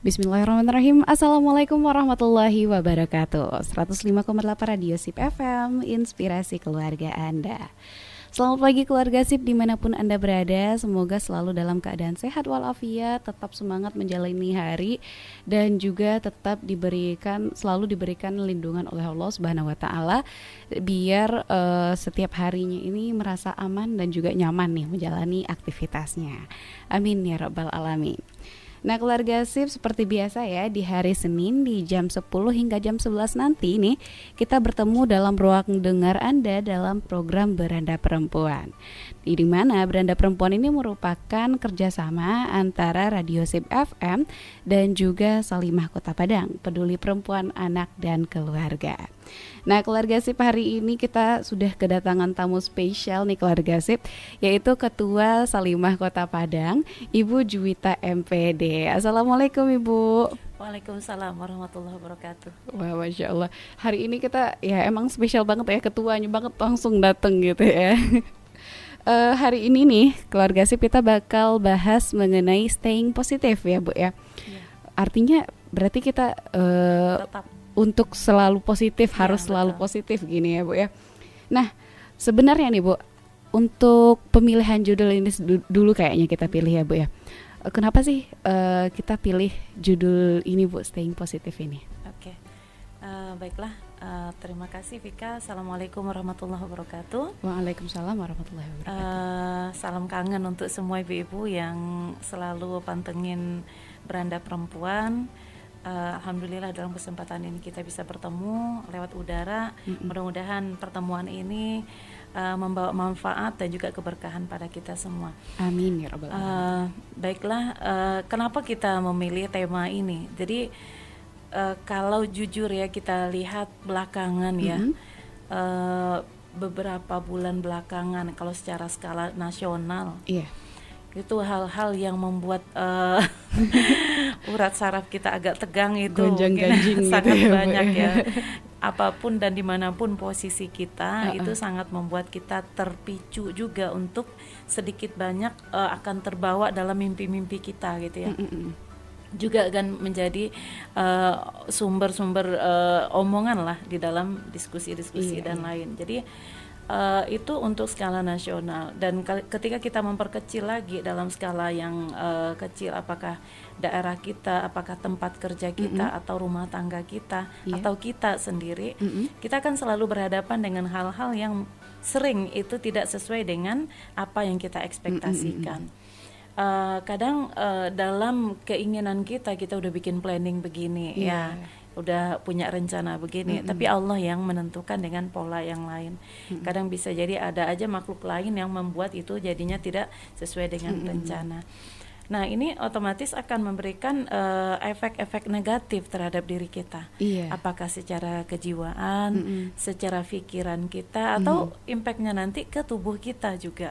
Bismillahirrahmanirrahim. Assalamualaikum warahmatullahi wabarakatuh. 105,8 Radio Sip FM, inspirasi keluarga Anda. Selamat pagi keluarga Sip dimanapun Anda berada. Semoga selalu dalam keadaan sehat walafiat, tetap semangat menjalani hari, dan juga tetap selalu diberikan lindungan oleh Allah Subhanahu wa Ta'ala, biar setiap harinya ini merasa aman dan juga nyaman nih menjalani aktivitasnya. Amin ya rabbal alamin. Nah keluarga Sip, seperti biasa ya, di hari Senin di jam 10 hingga jam 11 nanti nih kita bertemu dalam ruang dengar Anda dalam program Beranda Perempuan. Di mana Beranda Perempuan ini merupakan kerjasama antara Radio Sip FM dan juga Salimah Kota Padang, peduli perempuan, anak, dan keluarga. Nah keluarga Sip, hari ini kita sudah kedatangan tamu spesial nih keluarga Sip, yaitu Ketua Salimah Kota Padang, Ibu Juwita MPD. Assalamualaikum Ibu. Waalaikumsalam warahmatullahi wabarakatuh. Wah Masya Allah, hari ini kita ya emang spesial banget ya, ketuanya banget langsung dateng gitu ya. Hari ini nih keluarga Sip kita bakal bahas mengenai staying positif ya Bu ya. Artinya berarti kita Tetap untuk selalu positif, harus betul. selalu positif gini ya Bu ya. Nah sebenarnya nih Bu, untuk pemilihan judul ini dulu kayaknya kita pilih ya Bu ya. Kenapa sih kita pilih judul ini Bu, staying positif ini? Oke. Baiklah, terima kasih Vika. Assalamualaikum warahmatullahi wabarakatuh. Waalaikumsalam warahmatullahi wabarakatuh. Salam kangen untuk semua ibu-ibu yang selalu pantengin Beranda Perempuan. Alhamdulillah dalam kesempatan ini kita bisa bertemu lewat udara. Mudah-mudahan pertemuan ini membawa manfaat dan juga keberkahan pada kita semua. Amin ya rabbal alamin. Baiklah, kenapa kita memilih tema ini? Jadi kalau jujur ya kita lihat belakangan ya, beberapa bulan belakangan kalau secara skala nasional, itu hal-hal yang membuat urat saraf kita agak tegang itu Gonjang-ganjing sangat gitu ya, banyak Bu. ya. Apapun dan dimanapun posisi kita, itu sangat membuat kita terpicu juga untuk sedikit banyak akan terbawa dalam mimpi-mimpi kita gitu ya. Juga akan menjadi sumber-sumber omongan lah di dalam diskusi-diskusi dan lain. Jadi itu untuk skala nasional, dan ketika kita memperkecil lagi dalam skala yang kecil, apakah daerah kita, apakah tempat kerja kita, atau rumah tangga kita, atau kita sendiri, kita akan selalu berhadapan dengan hal-hal yang sering itu tidak sesuai dengan apa yang kita ekspektasikan. Kadang dalam keinginan kita udah bikin planning begini ya, udah punya rencana begini, tapi Allah yang menentukan dengan pola yang lain. Kadang bisa jadi ada aja makhluk lain yang membuat itu jadinya tidak sesuai dengan rencana. Nah ini otomatis akan memberikan efek-efek negatif terhadap diri kita. Apakah secara kejiwaan, secara pikiran kita, atau impactnya nanti ke tubuh kita juga.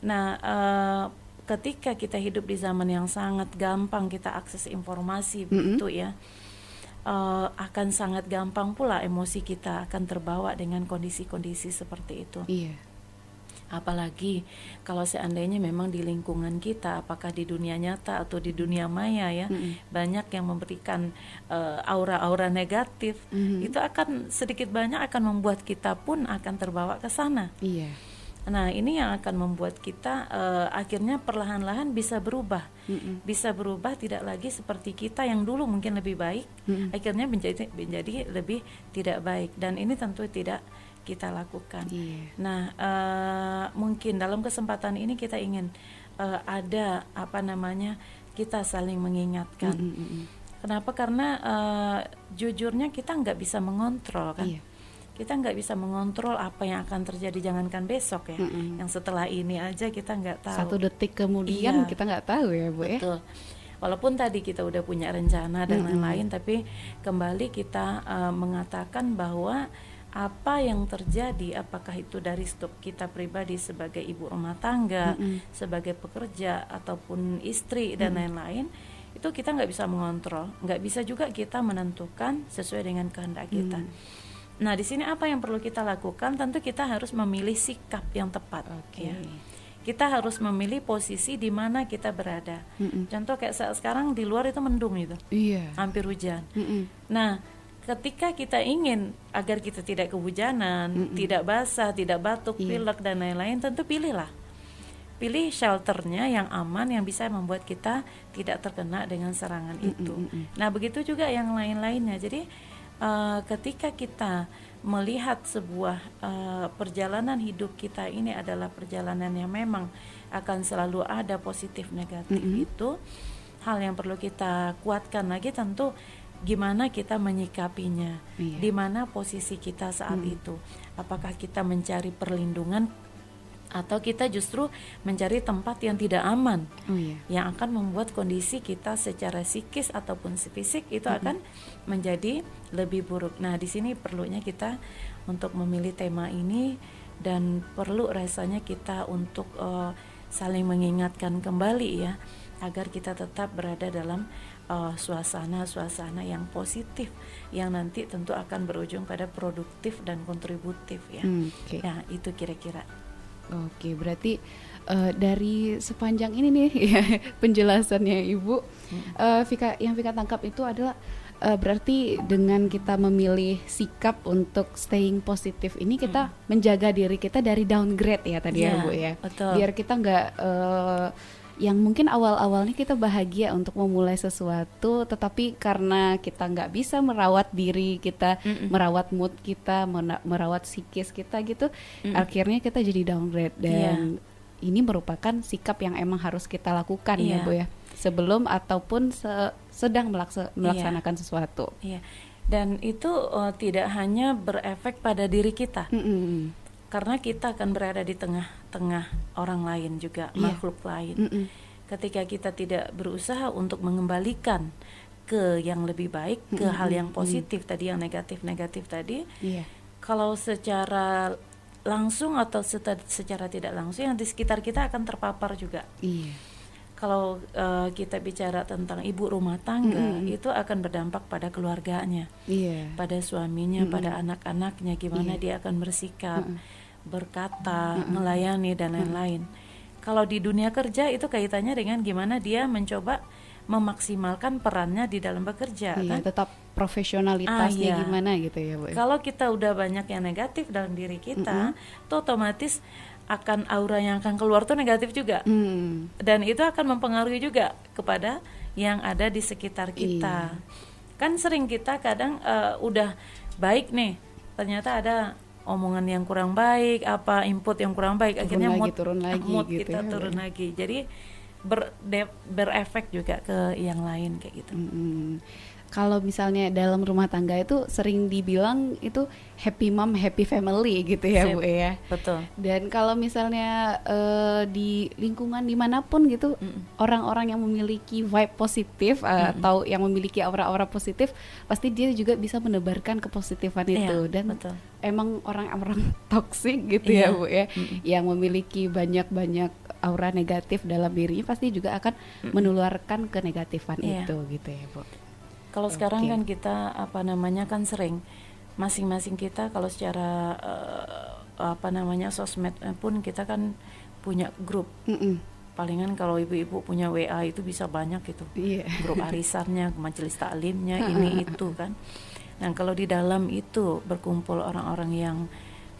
Nah ketika kita hidup di zaman yang sangat gampang kita akses informasi begitu ya, akan sangat gampang pula emosi kita akan terbawa dengan kondisi-kondisi seperti itu. Apalagi kalau seandainya memang di lingkungan kita, apakah di dunia nyata atau di dunia maya ya, banyak yang memberikan aura-aura negatif, itu akan sedikit banyak akan membuat kita pun akan terbawa ke sana. Nah ini yang akan membuat kita akhirnya perlahan-lahan bisa berubah, tidak lagi seperti kita yang dulu mungkin lebih baik, akhirnya menjadi lebih tidak baik, dan ini tentu tidak kita lakukan. Nah mungkin dalam kesempatan ini kita ingin ada kita saling mengingatkan. Kenapa? Karena jujurnya kita nggak bisa mengontrol kan. Kita nggak bisa mengontrol apa yang akan terjadi, jangankan besok ya, yang setelah ini aja kita nggak tahu. 1 detik kemudian kita nggak tahu ya Bu. Betul. Walaupun tadi kita udah punya rencana dan lain-lain, tapi kembali kita mengatakan bahwa apa yang terjadi, apakah itu dari stop kita pribadi sebagai ibu rumah tangga, sebagai pekerja ataupun istri dan lain-lain, itu kita nggak bisa mengontrol, nggak bisa juga kita menentukan sesuai dengan kehendak kita. Nah, di sini apa yang perlu kita lakukan? Tentu kita harus memilih sikap yang tepat. Ya. kita harus memilih posisi di mana kita berada. Contoh kayak saat sekarang di luar itu mendung itu, hampir hujan. Nah, ketika kita ingin agar kita tidak kehujanan, tidak basah, tidak batuk, pilek dan lain-lain, tentu pilih shelternya yang aman, yang bisa membuat kita tidak terkena dengan serangan itu. Nah, begitu juga yang lain-lainnya. Jadi ketika kita melihat sebuah perjalanan hidup kita ini adalah perjalanan yang memang akan selalu ada positif negatif, itu hal yang perlu kita kuatkan lagi tentu gimana kita menyikapinya, di mana posisi kita saat itu. Apakah kita mencari perlindungan atau kita justru mencari tempat yang tidak aman, yang akan membuat kondisi kita secara psikis ataupun fisik itu akan menjadi lebih buruk. Nah, di sini perlunya kita untuk memilih tema ini, dan perlu rasanya kita untuk saling mengingatkan kembali ya, agar kita tetap berada dalam suasana yang positif, yang nanti tentu akan berujung pada produktif dan kontributif ya. Nah, itu kira-kira. Oke, berarti dari sepanjang ini nih ya, penjelasannya Ibu, yang Vika tangkap itu adalah berarti dengan kita memilih sikap untuk staying positif ini, kita menjaga diri kita dari downgrade ya tadi ya Bu ya. Betul. Biar kita nggak yang mungkin awal-awalnya kita bahagia untuk memulai sesuatu, tetapi karena kita nggak bisa merawat diri kita, merawat mood kita, merawat psikis kita gitu, akhirnya kita jadi downgrade. Dan ini merupakan sikap yang emang harus kita lakukan ya Bu ya, sebelum ataupun sedang melaksanakan sesuatu. Dan itu tidak hanya berefek pada diri kita, karena kita akan berada di tengah-tengah orang lain juga, makhluk lain. Ketika kita tidak berusaha untuk mengembalikan ke yang lebih baik, ke hal yang positif tadi, yang negatif-negatif tadi, kalau secara langsung atau secara tidak langsung, yang di sekitar kita akan terpapar juga. Kalau kita bicara tentang ibu rumah tangga, itu akan berdampak pada keluarganya, pada suaminya, pada anak-anaknya, gimana dia akan bersikap, berkata, melayani dan lain-lain. Kalau di dunia kerja itu kaitannya dengan gimana dia mencoba memaksimalkan perannya di dalam bekerja, kan? Tetap profesionalitasnya gimana gitu ya Bu. Kalau kita udah banyak yang negatif dalam diri kita, itu otomatis akan aura yang akan keluar tuh negatif juga, dan itu akan mempengaruhi juga kepada yang ada di sekitar kita. Kan sering kita kadang udah baik nih, ternyata ada omongan yang kurang baik, input yang kurang baik, akhirnya mood gitu kita turun lagi. Jadi berefek juga ke yang lain kayak gitu. Kalau misalnya dalam rumah tangga itu sering dibilang itu happy mom, happy family gitu ya Bu ya. Betul. Dan kalau misalnya di lingkungan dimanapun gitu, orang-orang yang memiliki vibe positif atau yang memiliki aura-aura positif, pasti dia juga bisa menebarkan kepositifan itu. Dan betul. Emang orang-orang toksik gitu ya Bu ya, yang memiliki banyak-banyak aura negatif dalam dirinya, pasti juga akan menularkan kenegatifan itu gitu ya Bu. Kalau sekarang kan kita kan sering masing-masing kita kalau secara sosmed pun kita kan punya grup. Palingan kalau ibu-ibu punya WA itu bisa banyak gitu. Grup arisannya, majelis taklimnya, ini itu kan. Nah, kalau di dalam itu berkumpul orang-orang yang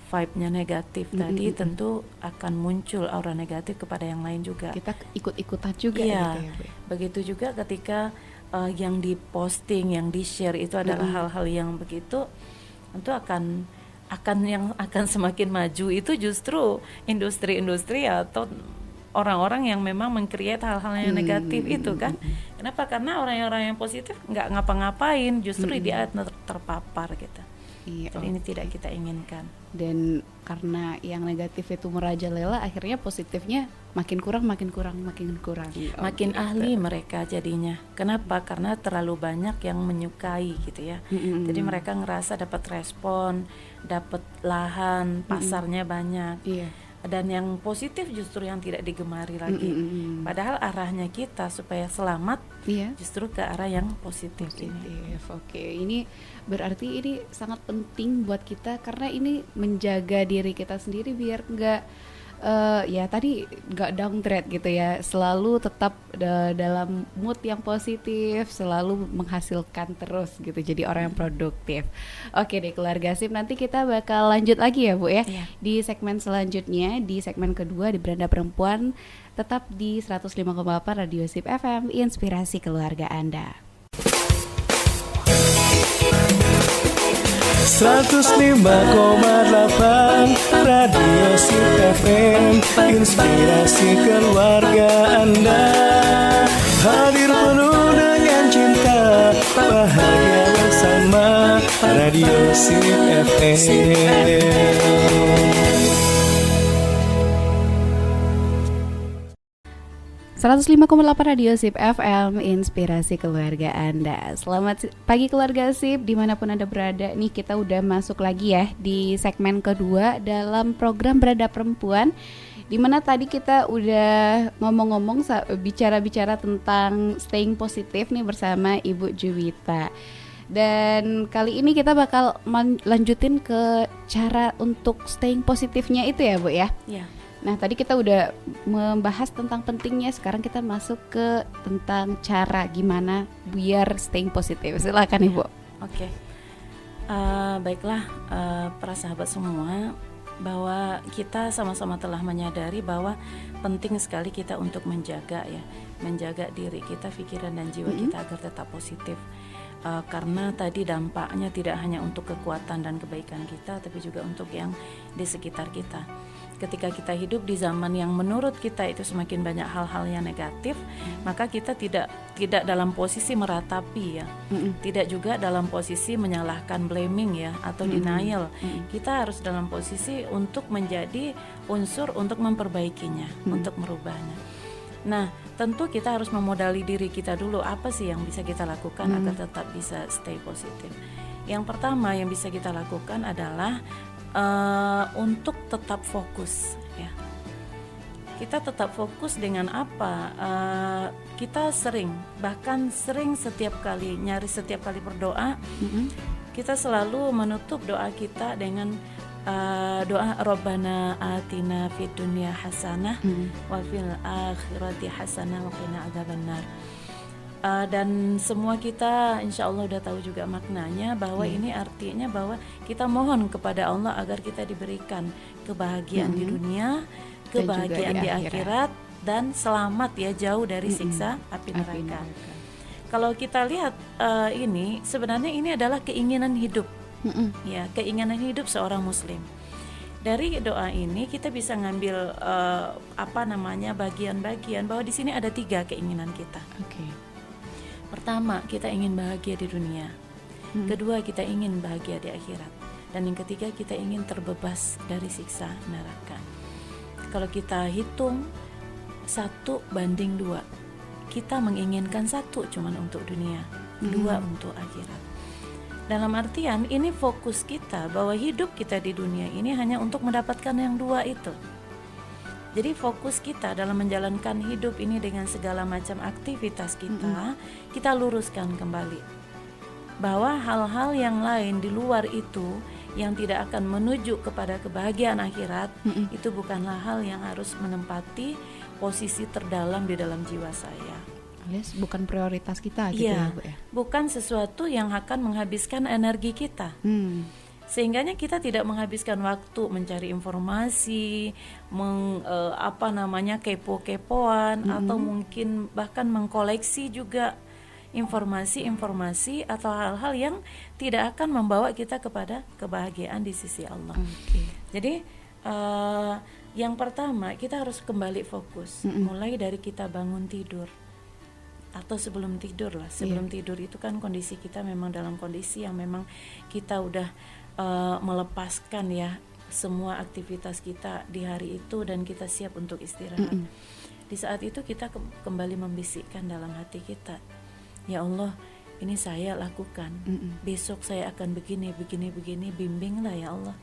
vibe-nya negatif tadi, tentu akan muncul aura negatif kepada yang lain juga. Kita ikut-ikutan juga gitu ya Bu. Begitu juga ketika yang diposting, yang di-share itu adalah hal-hal yang begitu, tentu akan semakin maju itu justru industri-industri atau orang-orang yang memang meng-create hal-hal yang negatif itu kan. Kenapa? Karena orang-orang yang positif nggak ngapa-ngapain, justru dia terpapar gitu. Jadi ini tidak kita inginkan. Dan karena yang negatif itu merajalela, akhirnya positifnya makin kurang. Makin ahli mereka jadinya. Kenapa? Karena terlalu banyak yang menyukai gitu ya. Jadi mereka ngerasa dapat respon, dapat lahan, pasarnya banyak. Dan yang positif justru yang tidak digemari lagi. Padahal arahnya kita supaya selamat justru ke arah yang positif. Oke, ini berarti ini sangat penting buat kita, karena ini menjaga diri kita sendiri biar nggak Ya tadi nggak downgrade gitu ya, selalu tetap dalam mood yang positif, selalu menghasilkan terus gitu, jadi orang yang produktif. Oke deh keluarga sip, nanti kita bakal lanjut lagi ya Bu ya, Iya. di segmen selanjutnya, di segmen kedua di Beranda Perempuan, tetap di 105,8 Radio Sip FM, inspirasi keluarga Anda. 105,8 Radio Sip FM, inspirasi keluarga Anda. Hadir penuh dengan cinta, bahagia bersama Radio Sip FM. 105,8 Radio Sip FM, inspirasi keluarga Anda. Selamat pagi keluarga Sip, dimanapun Anda berada. Nih kita udah masuk lagi ya di segmen kedua dalam program Beranda Perempuan, dimana tadi kita udah ngomong-ngomong, bicara-bicara tentang staying positif nih bersama Ibu Juwita. Dan kali ini kita bakal lanjutin ke cara untuk staying positifnya itu ya Bu ya. Ya. Nah tadi kita udah membahas tentang pentingnya, sekarang kita masuk ke tentang cara gimana biar staying positif. Silakan Ibu. Oke. Baiklah, para sahabat semua, bahwa kita sama-sama telah menyadari bahwa penting sekali kita untuk menjaga diri kita, pikiran dan jiwa kita agar tetap positif. Karena tadi dampaknya tidak hanya untuk kekuatan dan kebaikan kita, tapi juga untuk yang di sekitar kita. Ketika kita hidup di zaman yang menurut kita itu semakin banyak hal-hal yang negatif, maka kita tidak dalam posisi meratapi ya, tidak juga dalam posisi menyalahkan, blaming ya, atau denial. Kita harus dalam posisi untuk menjadi unsur untuk memperbaikinya, untuk merubahnya. Nah, tentu kita harus memodali diri kita dulu, apa sih yang bisa kita lakukan agar tetap bisa stay positif. Yang pertama yang bisa kita lakukan adalah untuk tetap fokus ya. Kita tetap fokus dengan apa? Kita sering setiap kali berdoa, kita selalu menutup doa kita dengan doa Rabbana atina fid dunya hasanah wa fil akhirati hasanah wa qina adzabannar. Dan semua kita insya Allah udah tahu juga maknanya, bahwa ini artinya bahwa kita mohon kepada Allah agar kita diberikan kebahagiaan di dunia, kebahagiaan di akhirat, dan selamat ya jauh dari siksa api neraka. Kalau kita lihat ini sebenarnya ini adalah keinginan hidup, ya, keinginan hidup seorang muslim. Dari doa ini kita bisa ngambil bagian-bagian bahwa di sini ada 3 keinginan kita. Pertama, kita ingin bahagia di dunia. Kedua, kita ingin bahagia di akhirat. Dan yang ketiga, kita ingin terbebas dari siksa neraka. Kalau kita hitung 1:2, kita menginginkan 1 cuman untuk dunia, 2 untuk akhirat. Dalam artian ini fokus kita bahwa hidup kita di dunia ini hanya untuk mendapatkan yang 2 itu. Jadi fokus kita dalam menjalankan hidup ini dengan segala macam aktivitas kita, kita luruskan kembali. Bahwa hal-hal yang lain di luar itu yang tidak akan menuju kepada kebahagiaan akhirat, itu bukanlah hal yang harus menempati posisi terdalam di dalam jiwa saya. Alias bukan prioritas kita gitu ya Bu ya. Bukan sesuatu yang akan menghabiskan energi kita. Sehingganya kita tidak menghabiskan waktu mencari informasi, kepo-kepoan, atau mungkin bahkan mengkoleksi juga informasi-informasi atau hal-hal yang tidak akan membawa kita kepada kebahagiaan di sisi Allah. Jadi yang pertama kita harus kembali fokus, mulai dari kita bangun tidur atau sebelum tidur lah. Sebelum tidur itu kan kondisi kita memang dalam kondisi yang memang kita udah melepaskan ya semua aktivitas kita di hari itu dan kita siap untuk istirahat. Di saat itu kita kembali membisikkan dalam hati kita, ya Allah, ini saya lakukan, besok saya akan begini, bimbinglah ya Allah,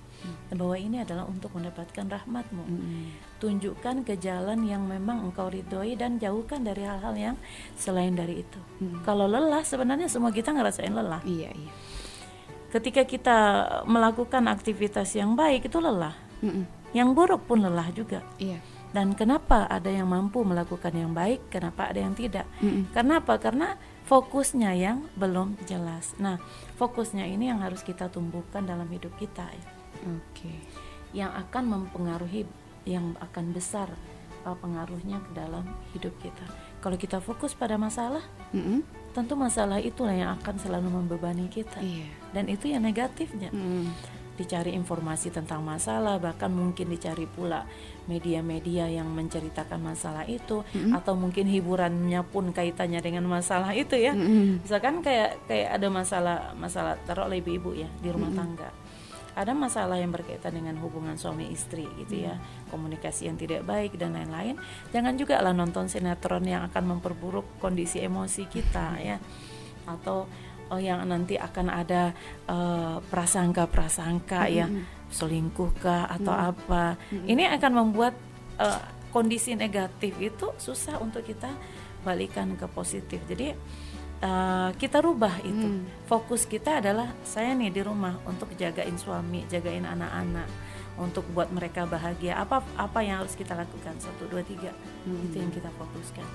bahwa ini adalah untuk mendapatkan rahmat-Mu. Tunjukkan ke jalan yang memang Engkau ridhoi dan jauhkan dari hal-hal yang selain dari itu. Kalau lelah, sebenarnya semua kita ngerasain lelah. Iya. Ketika kita melakukan aktivitas yang baik itu lelah. yang buruk pun lelah juga. Iya. Dan kenapa ada yang mampu melakukan yang baik, kenapa ada yang tidak? Karena apa? Karena fokusnya yang belum jelas. Nah, fokusnya ini yang harus kita tumbuhkan dalam hidup kita ya. Oke. Yang akan mempengaruhi, yang akan besar pengaruhnya ke dalam hidup kita. Kalau kita fokus pada masalah, tentu masalah itulah yang akan selalu membebani kita. Iya. Dan itu yang negatifnya. Dicari informasi tentang masalah, bahkan mungkin dicari pula media-media yang menceritakan masalah itu, atau mungkin hiburannya pun kaitannya dengan masalah itu ya. Misalkan kayak ada masalah taruh oleh ibu-ibu ya di rumah tangga. Ada masalah yang berkaitan dengan hubungan suami istri gitu ya, komunikasi yang tidak baik dan lain-lain. Jangan juga lah nonton sinetron yang akan memperburuk kondisi emosi kita ya, atau yang nanti akan ada prasangka ya, selingkuhkah atau apa. Ini akan membuat kondisi negatif itu susah untuk kita balikan ke positif. Jadi kita rubah itu. Fokus kita adalah saya nih di rumah untuk jagain suami, jagain anak-anak, untuk buat mereka bahagia. Apa yang harus kita lakukan? 1, 2, 3. Itu yang kita fokuskan.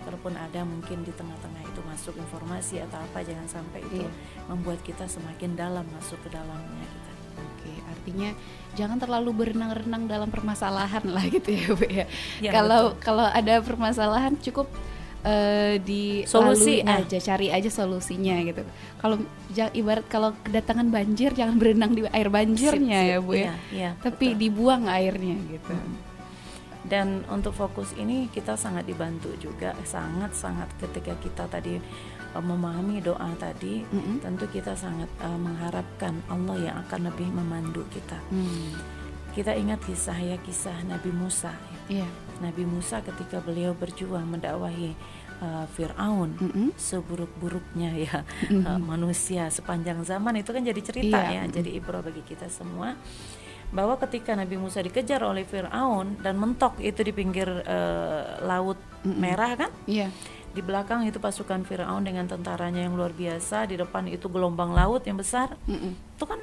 Kalaupun ada mungkin di tengah-tengah itu masuk informasi atau apa, jangan sampai itu membuat kita semakin dalam masuk ke dalamnya kita. Oke, artinya jangan terlalu berenang-renang dalam permasalahan lah gitu ya Bu ya. Ya, Kalau ada permasalahan cukup di Solusi aja, cari aja solusinya gitu. Kalau ibarat kalau kedatangan banjir, jangan berenang di air banjirnya ya Bu ya. Iya, tapi betul. dibuang airnya gitu. Dan untuk fokus ini kita sangat dibantu juga, sangat-sangat ketika kita tadi memahami doa tadi, tentu kita sangat mengharapkan Allah yang akan lebih memandu kita. Kita ingat kisah Nabi Musa ya. Nabi Musa ketika beliau berjuang mendakwahi Fir'aun, seburuk-buruknya ya manusia sepanjang zaman, itu kan jadi cerita ya, jadi ibrah bagi kita semua, bahwa ketika Nabi Musa dikejar oleh Fir'aun dan mentok itu di pinggir laut merah kan, di belakang itu pasukan Fir'aun dengan tentaranya yang luar biasa, di depan itu gelombang laut yang besar, itu kan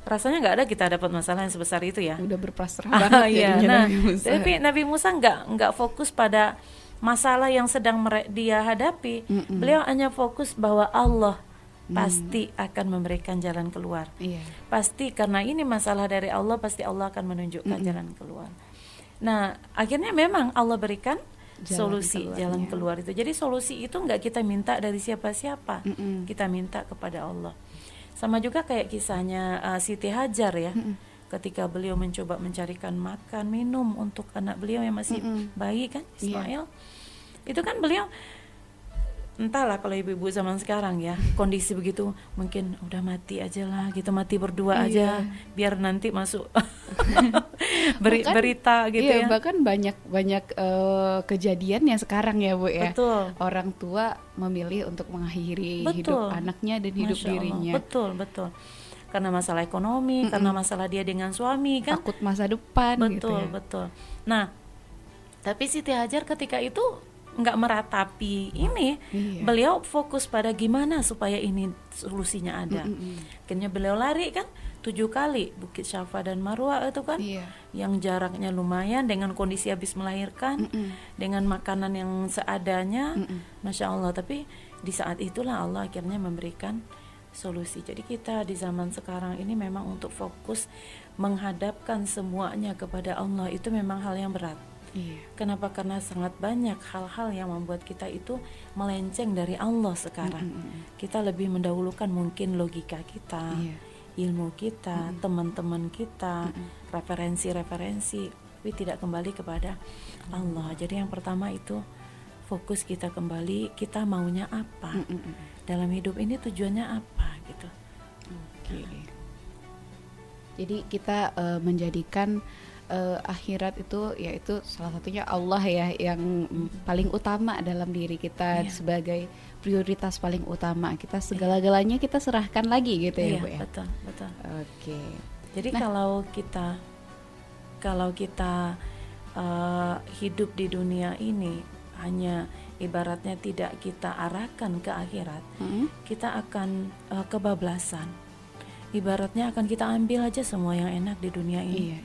rasanya nggak ada kita dapat masalah yang sebesar itu ya. Udah berpasrah banget jadinya Nabi Musa. Tapi Nabi Musa nggak fokus pada masalah yang sedang dia hadapi. Beliau hanya fokus bahwa Allah pasti akan memberikan jalan keluar. Pasti karena ini masalah dari Allah, pasti Allah akan menunjukkan jalan keluar. Nah, akhirnya memang Allah berikan jalan keluar itu. Jadi solusi itu nggak kita minta dari siapa-siapa, kita minta kepada Allah. Sama juga kayak kisahnya Siti Hajar ya, ketika beliau mencoba mencarikan makan, minum untuk anak beliau yang masih bayi kan, Ismail. Itu kan beliau, entahlah kalau ibu-ibu zaman sekarang ya, kondisi begitu mungkin udah mati aja lah gitu, mati berdua aja biar nanti masuk berita gitu ya. Bahkan banyak kejadian yang sekarang ya Bu ya. Betul. Orang tua memilih untuk mengakhiri hidup anaknya dan hidup dirinya. Betul. Karena masalah ekonomi, karena masalah dia dengan suami kan. Takut masa depan gitu ya. Betul. Nah, tapi Siti Hajar ketika itu nggak meratapi ini, beliau fokus pada gimana supaya ini solusinya ada. Akhirnya beliau lari kan 7 kali Bukit Syafa dan Marwah itu kan, yang jaraknya lumayan, dengan kondisi habis melahirkan, dengan makanan yang seadanya, Masya Allah. Tapi di saat itulah Allah akhirnya memberikan solusi. Jadi kita di zaman sekarang ini memang untuk fokus menghadapkan semuanya kepada Allah itu memang hal yang berat. Kenapa? Karena sangat banyak hal-hal yang membuat kita itu melenceng dari Allah sekarang. Kita lebih mendahulukan mungkin logika kita, ilmu kita, teman-teman kita, referensi-referensi, tapi tidak kembali kepada Allah. Jadi yang pertama itu fokus kita kembali, kita maunya apa dalam hidup ini, tujuannya apa gitu. Jadi kita menjadikan akhirat itu yaitu salah satunya Allah ya, yang paling utama dalam diri kita, sebagai prioritas paling utama kita, segala-galanya kita serahkan lagi gitu ya Bu ya. Betul. Oke. Jadi kalau kita hidup di dunia ini hanya ibaratnya tidak kita arahkan ke akhirat, kita akan kebablasan. Ibaratnya akan kita ambil aja semua yang enak di dunia ini.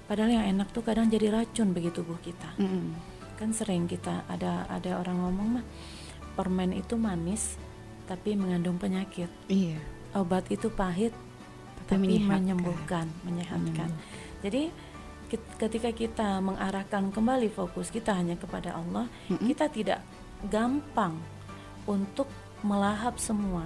Padahal yang enak tuh kadang jadi racun bagi tubuh kita. Mm-mm. Kan sering kita ada orang ngomong mah, permen itu manis tapi mengandung penyakit. Iya. Obat itu pahit tapi menyehatkan. menyembuhkan, menyehatkan. Jadi ketika kita mengarahkan kembali fokus kita hanya kepada Allah, kita tidak gampang untuk melahap semua.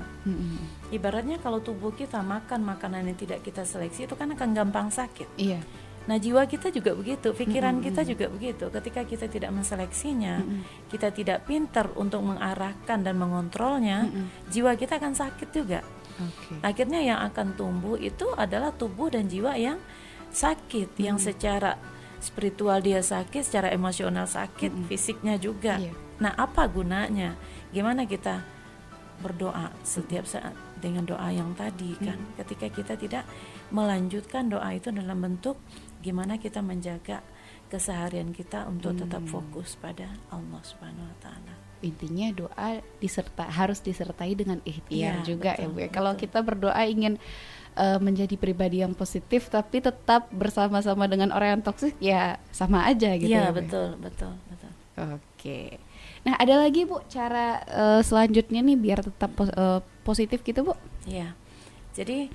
Ibaratnya kalau tubuh kita makan makanan yang tidak kita seleksi, itu kan akan gampang sakit. Iya. Nah, jiwa kita juga begitu, pikiran kita juga begitu. Ketika kita tidak menseleksinya, kita tidak pintar untuk mengarahkan dan mengontrolnya, jiwa kita akan sakit juga. Oke. Akhirnya yang akan tumbuh itu adalah tubuh dan jiwa yang sakit, yang secara spiritual dia sakit, secara emosional sakit, fisiknya juga. Iya. Nah, apa gunanya? Gimana kita berdoa setiap saat dengan doa yang tadi kan? Ketika kita tidak melanjutkan doa itu dalam bentuk gimana kita menjaga keseharian kita untuk tetap fokus pada Allah Subhanahu wa taala. Intinya doa harus disertai dengan ikhtiar Iya, juga betul, ya Bu. betul. Kalau kita berdoa ingin menjadi pribadi yang positif tapi tetap bersama-sama dengan orang yang toksik, ya sama aja gitu ya Iya, Bu. betul. Oke. Nah, ada lagi Bu cara selanjutnya nih biar tetap positif gitu Bu? Iya. Jadi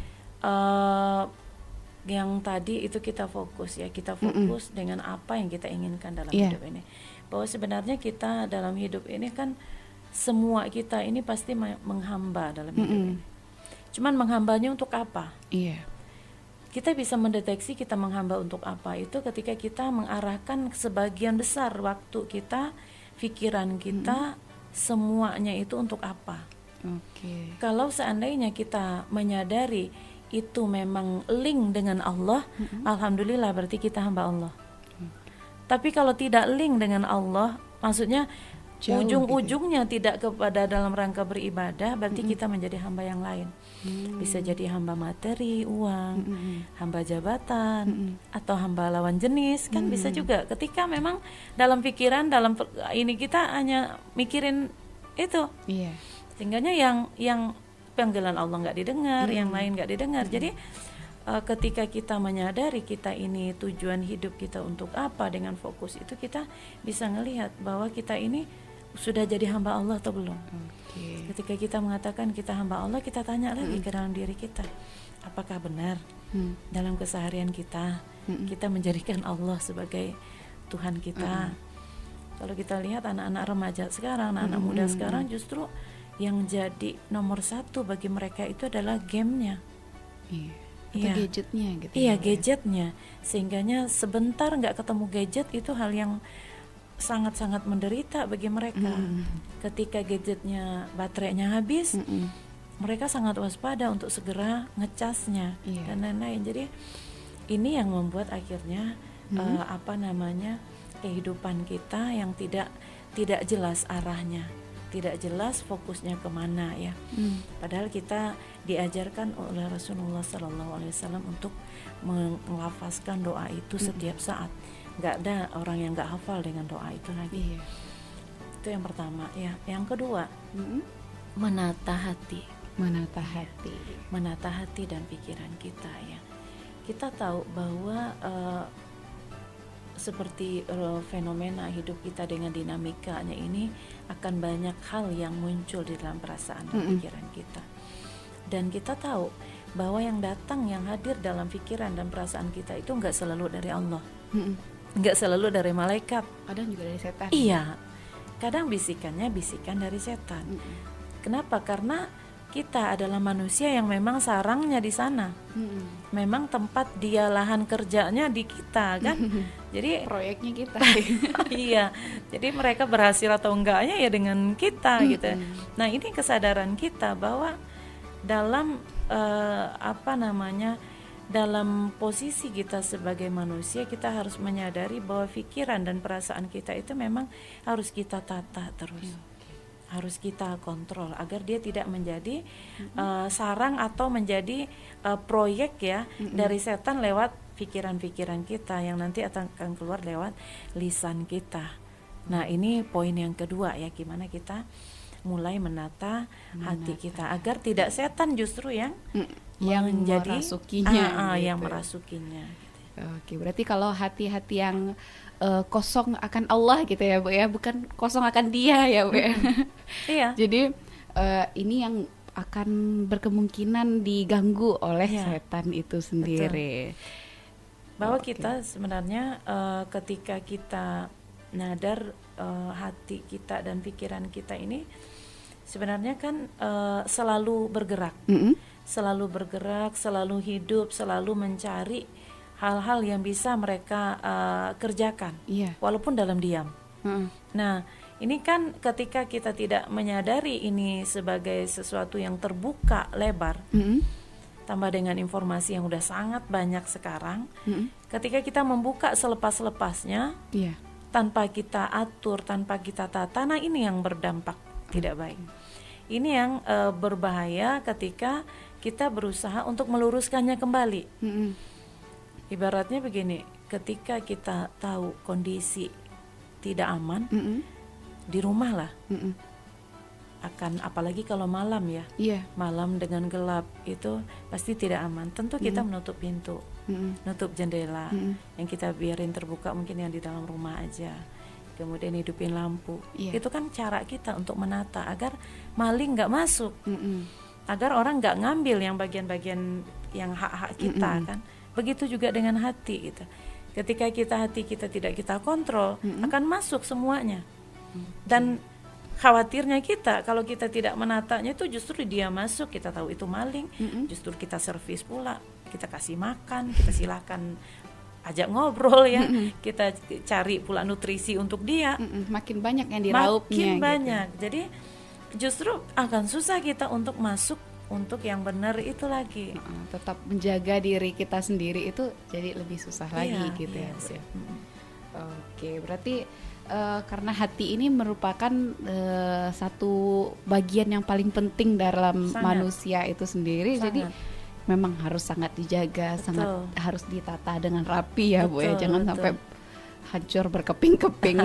yang tadi itu kita fokus ya, kita fokus dengan apa yang kita inginkan dalam Iya. hidup ini. Bahwa sebenarnya kita dalam hidup ini kan semua kita ini pasti menghamba dalam hidup ini. Cuman menghambanya untuk apa? Iya. Kita bisa mendeteksi kita menghamba untuk apa itu ketika kita mengarahkan sebagian besar waktu kita, pikiran kita, semuanya itu untuk apa. Oke. Kalau seandainya kita menyadari itu memang link dengan Allah, alhamdulillah berarti kita hamba Allah. Tapi kalau tidak link dengan Allah, maksudnya Jauh ujung-ujungnya tidak kepada dalam rangka beribadah, berarti kita menjadi hamba yang lain. Bisa jadi hamba materi, uang, hamba jabatan, atau hamba lawan jenis, kan bisa juga. Ketika memang dalam pikiran, dalam ini kita hanya mikirin itu, Iya. sehingganya yang panggilan Allah nggak didengar, yang lain nggak didengar. Jadi ketika kita menyadari kita ini tujuan hidup kita untuk apa dengan fokus itu, kita bisa ngelihat bahwa kita ini sudah jadi hamba Allah atau belum. Oke. Ketika kita mengatakan kita hamba Allah, kita tanya lagi ke dalam diri kita, apakah benar dalam keseharian kita kita menjadikan Allah sebagai Tuhan kita. Kalau kita lihat anak-anak remaja sekarang, anak-anak muda sekarang, justru yang jadi nomor satu bagi mereka itu adalah gamenya. Iya. Atau Iya. gadgetnya gitu. Iya, ya, Bu, ya? gadgetnya. Sehingganya sebentar nggak ketemu gadget itu hal yang sangat-sangat menderita bagi mereka. Ketika gadgetnya baterainya habis, mereka sangat waspada untuk segera ngecasnya Iya. dan lain-lain. Jadi ini yang membuat akhirnya kehidupan kita yang tidak jelas arahnya, tidak jelas fokusnya kemana ya. Padahal kita diajarkan oleh Rasulullah SAW untuk melafazkan doa itu setiap saat. Nggak ada orang yang nggak hafal dengan doa itu lagi. Iya. Itu yang pertama ya. Yang kedua, menata hati. Menata hati dan pikiran kita ya. Kita tahu bahwa seperti fenomena hidup kita dengan dinamikanya ini akan banyak hal yang muncul di dalam perasaan dan pikiran kita. Dan kita tahu bahwa yang datang, yang hadir dalam pikiran dan perasaan kita itu nggak selalu dari Allah, nggak selalu dari malaikat. Kadang juga dari setan. Iya, kadang bisikannya bisikan dari setan. Kenapa? Karena kita adalah manusia yang memang sarangnya di sana. Memang tempat dia lahan kerjanya di kita kan. Jadi Proyeknya kita. iya. Jadi mereka berhasil atau enggaknya ya dengan kita gitu. Nah, ini kesadaran kita bahwa dalam dalam posisi kita sebagai manusia, kita harus menyadari bahwa pikiran dan perasaan kita itu memang harus kita tata terus. Harus kita kontrol agar dia tidak menjadi sarang atau menjadi proyek ya dari setan lewat pikiran-pikiran kita yang nanti akan keluar lewat lisan kita. Nah, ini poin yang kedua ya, gimana kita mulai menata hati kita agar tidak setan justru yang menjadi merasukinya gitu. yang merasukinya. Oke, berarti kalau hati-hati yang kosong akan Allah gitu ya Bu ya, bukan kosong akan Dia ya Bu ya. Iya. Jadi ini yang akan berkemungkinan diganggu oleh Iya. setan itu sendiri. Bahwa Oke. kita sebenarnya ketika kita nadar hati kita dan pikiran kita ini sebenarnya kan selalu bergerak, Mm-mm. selalu hidup, selalu mencari hal-hal yang bisa mereka kerjakan, Iya. walaupun dalam diam. Heeh. Nah, ini kan ketika kita tidak menyadari ini sebagai sesuatu yang terbuka lebar, Mm-mm. tambah dengan informasi yang udah sangat banyak sekarang, Mm-mm. ketika kita membuka selepas-lepasnya, Iya. tanpa kita atur, tanpa kita tata, nah ini yang berdampak tidak baik. Ini yang berbahaya ketika kita berusaha untuk meluruskannya kembali. Mm-mm. Ibaratnya begini, ketika kita tahu kondisi tidak aman Mm-mm. di rumah lah, Mm-mm. akan apalagi kalau malam ya, Iya. malam dengan gelap itu pasti tidak aman. Tentu kita menutup pintu, Mm-mm. nutup jendela, Mm-mm. yang kita biarin terbuka mungkin yang di dalam rumah aja. Kemudian hidupin lampu. Iya. Itu kan cara kita untuk menata agar maling nggak masuk, Mm-mm. agar orang nggak ngambil yang bagian-bagian yang hak-hak kita kan. Begitu juga dengan hati gitu. Ketika hati kita tidak kita kontrol, akan masuk semuanya. Dan khawatirnya kita kalau kita tidak menatanya itu justru dia masuk, kita tahu itu maling, justru kita servis pula, kita kasih makan, kita silakan ajak ngobrol ya, kita cari pula nutrisi untuk dia. Mm-mm. Makin banyak yang diraupnya. Makin gitu. banyak. Jadi justru akan susah kita untuk masuk untuk yang benar itu lagi. Tetap menjaga diri kita sendiri itu jadi lebih susah lagi Iya, gitu iya ya Bu sih. ya. Oke, berarti karena hati ini merupakan satu bagian yang paling penting dalam Sangat. manusia itu sendiri. Sangat. Jadi memang harus sangat dijaga, Betul. sangat harus ditata dengan rapi ya Bu ya. Betul, Jangan betul. sampai hancur berkeping-keping.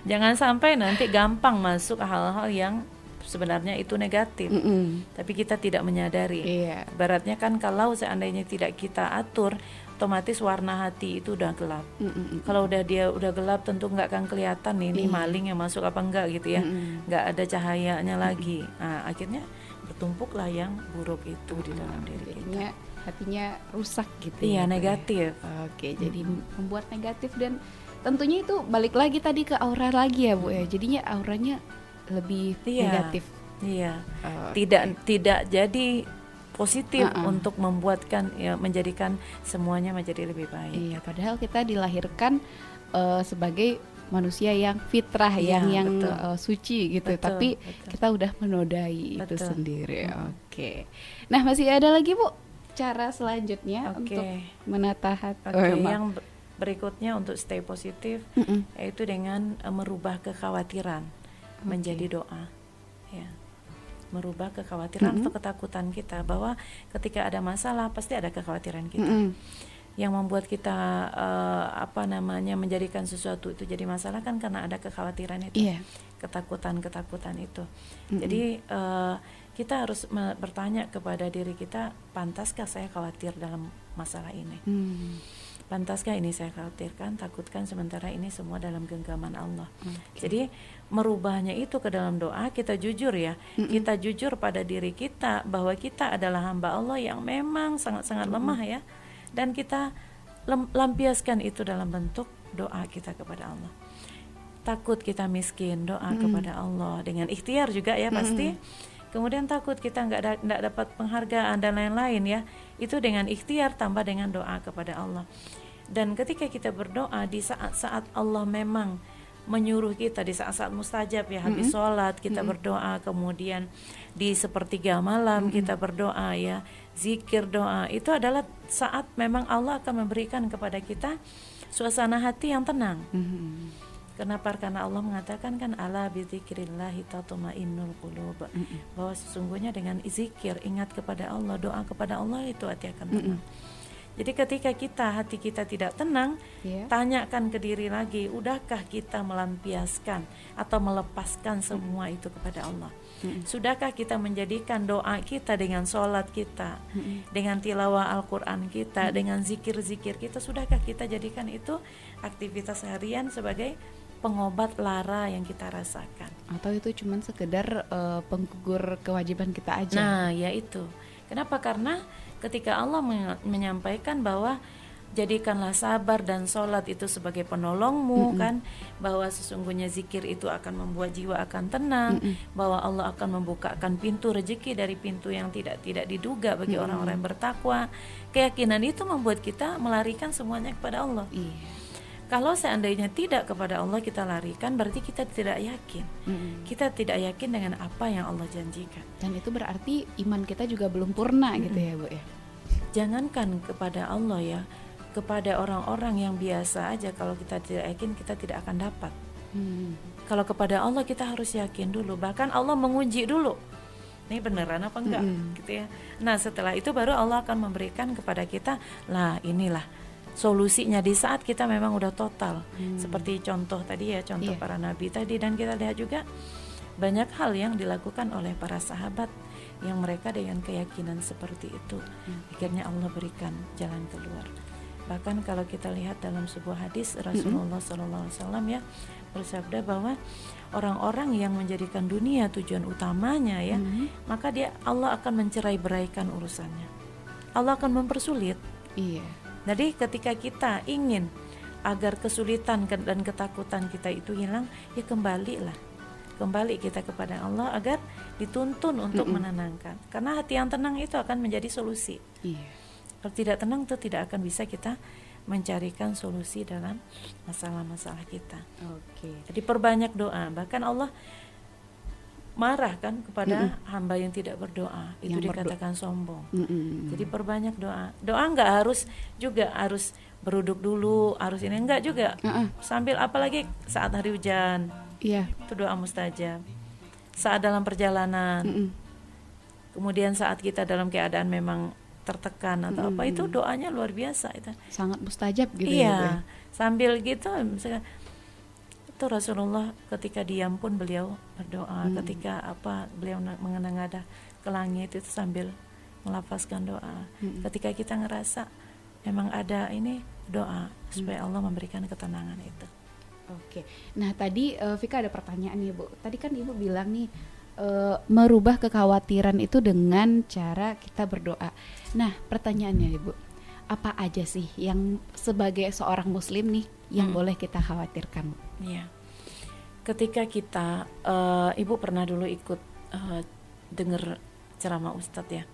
Jangan sampai nanti gampang masuk hal-hal yang sebenarnya itu negatif, Mm-mm. tapi kita tidak menyadari. Iya. Ibaratnya kan kalau seandainya tidak kita atur, otomatis warna hati itu udah gelap. Mm-mm. Kalau dia udah gelap tentu nggak akan kelihatan nih, ini Iya. maling yang masuk apa enggak gitu ya. Mm-mm. Nggak ada cahayanya lagi. Nah, akhirnya bertumpuklah yang buruk itu di dalam diri kita. Jadinya hatinya rusak gitu Iya, ya, Bu ya. negatif. Oke, jadi membuat negatif dan tentunya itu balik lagi tadi ke aura lagi ya Bu ya. Jadinya auranya lebih Iya. negatif. Iya. Oke. Tidak jadi positif Uh-uh. untuk membuatkan ya, menjadikan semuanya menjadi lebih baik. Iya, padahal kita dilahirkan sebagai manusia yang fitrah, Iya, yang betul. Suci gitu. Betul, Tapi betul. kita udah menodai itu Betul. sendiri. Oke. Nah, masih ada lagi Bu cara selanjutnya Oke. untuk menata hati. Oke, yang berikutnya untuk stay positif Mm-mm. yaitu dengan merubah kekhawatiran menjadi doa. Ya. Merubah kekhawatiran atau ketakutan kita bahwa ketika ada masalah pasti ada kekhawatiran kita. Mm-mm. Yang membuat kita menjadikan sesuatu itu jadi masalah kan karena ada kekhawatiran itu. Iya. Ketakutan itu. Jadi kita harus bertanya kepada diri kita, pantaskah saya khawatir dalam masalah ini? Pantaskah ini saya khawatirkan, takutkan sementara ini semua dalam genggaman Allah. Jadi merubahnya itu ke dalam doa, kita jujur ya, kita jujur pada diri kita bahwa kita adalah hamba Allah yang memang sangat-sangat lemah ya, dan kita lampiaskan itu dalam bentuk doa kita kepada Allah. Takut kita miskin, doa kepada Allah dengan ikhtiar juga ya pasti. Kemudian takut kita nggak dapat penghargaan dan lain-lain ya, itu dengan ikhtiar tambah dengan doa kepada Allah. Dan ketika kita berdoa di saat-saat Allah memang menyuruh kita, di saat-saat mustajab ya, habis sholat kita berdoa, kemudian di sepertiga malam kita berdoa ya, zikir doa, itu adalah saat memang Allah akan memberikan kepada kita suasana hati yang tenang. Kenapa? Karena Allah mengatakan kan ala bidzikrillahi tatma'innul qulub, bahwa sesungguhnya dengan zikir, ingat kepada Allah, doa kepada Allah itu hati akan tenang. Jadi ketika hati kita tidak tenang, tanyakan ke diri lagi, udahkah kita melampiaskan atau melepaskan semua itu kepada Allah? Sudahkah kita menjadikan doa kita dengan sholat kita, dengan tilawah Al-Quran kita, dengan zikir-zikir kita, sudahkah kita jadikan itu aktivitas harian sebagai pengobat lara yang kita rasakan? Atau itu cuma sekedar penggugur kewajiban kita aja? Nah, ya itu. Kenapa? Karena ketika Allah menyampaikan bahwa jadikanlah sabar dan sholat itu sebagai penolongmu, kan, bahwa sesungguhnya zikir itu akan membuat jiwa akan tenang, bahwa Allah akan membukakan pintu rezeki dari pintu yang tidak diduga bagi orang-orang yang bertakwa. Keyakinan itu membuat kita melarikan semuanya kepada Allah. Kalau seandainya tidak kepada Allah kita larikan, berarti kita tidak yakin. Kita tidak yakin dengan apa yang Allah janjikan. Dan itu berarti iman kita juga belum purna gitu ya Bu ya. Jangankan kepada Allah ya, kepada orang-orang yang biasa aja kalau kita tidak yakin, kita tidak akan dapat. Kalau kepada Allah kita harus yakin dulu. Bahkan Allah menguji dulu, ini beneran apa enggak gitu ya. Nah setelah itu baru Allah akan memberikan kepada kita, lah inilah solusinya di saat kita memang udah total. Seperti contoh tadi ya, contoh para nabi tadi, dan kita lihat juga banyak hal yang dilakukan oleh para sahabat yang mereka dengan keyakinan seperti itu, akhirnya Allah berikan jalan keluar. Bahkan kalau kita lihat dalam sebuah hadis Rasulullah SAW ya bersabda bahwa orang-orang yang menjadikan dunia tujuan utamanya ya, maka Allah akan mencerai-beraikan urusannya. Allah akan mempersulit. Jadi ketika kita ingin agar kesulitan dan ketakutan kita itu hilang, ya kembali kita kepada Allah agar dituntun untuk menenangkan. Karena hati yang tenang itu akan menjadi solusi. Kalau tidak tenang itu tidak akan bisa kita mencarikan solusi dalam masalah-masalah kita. Jadi perbanyak doa. Bahkan Allah marah kan kepada hamba yang tidak berdoa, itu yang dikatakan sombong. Jadi perbanyak doa. Doa nggak harus beruduk dulu, harus ini enggak juga. Sambil apalagi saat hari hujan, itu doa mustajab. Saat dalam perjalanan, kemudian saat kita dalam keadaan memang tertekan atau apa, itu doanya luar biasa itu. Sangat mustajab gitu ya. Sambil gitu misalnya itu Rasulullah ketika diam pun beliau berdoa, ketika beliau mengenang-enang ke langit itu sambil melafazkan doa. Ketika kita ngerasa memang ada ini, doa supaya Allah memberikan ketenangan itu. Nah tadi Vika ada pertanyaan nih Bu. Tadi kan Ibu bilang nih merubah kekhawatiran itu dengan cara kita berdoa. Nah pertanyaannya Ibu, apa aja sih yang sebagai seorang muslim nih yang boleh kita khawatirkan? Iya. Ketika kita Ibu pernah dulu ikut dengar ceramah Ustadz ya.